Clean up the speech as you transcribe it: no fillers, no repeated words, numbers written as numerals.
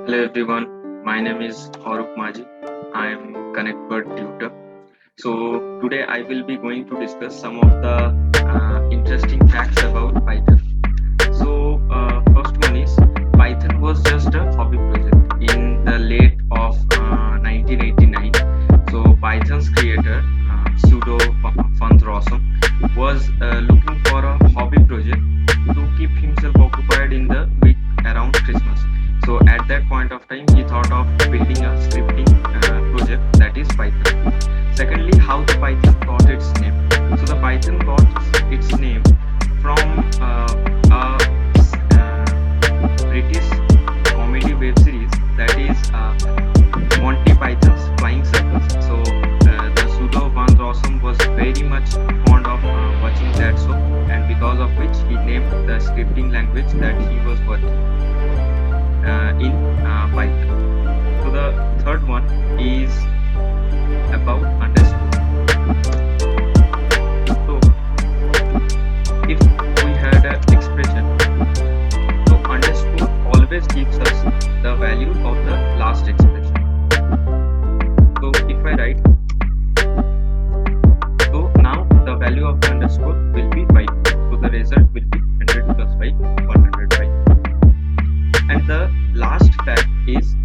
Hello everyone, my name is Arup Maji. I am ConnectBud Tutor. So today I will be going to discuss some of the interesting facts about Python. So first one is Python was just a hobby project in the late of 1989. So Python's creator Sudo van Rossum was looking for a hobby project to keep himself occupied in the week around Christmas. So at that point of time, he thought of building a scripting project, that is Python. Secondly, how the Python got its name. So the Python got its name from a British comedy web series, that is Monty Python's Flying Circus. So the Sudo van Rossum was very much fond of watching that show, and because of which he named the scripting language that he was working in Python. So the third one is about underscore. So if we had an expression, so underscore always gives us the value of the last expression. So if I write, so now the value of the underscore will be 5. So the result will be 100 plus 5, 105. And the last fact is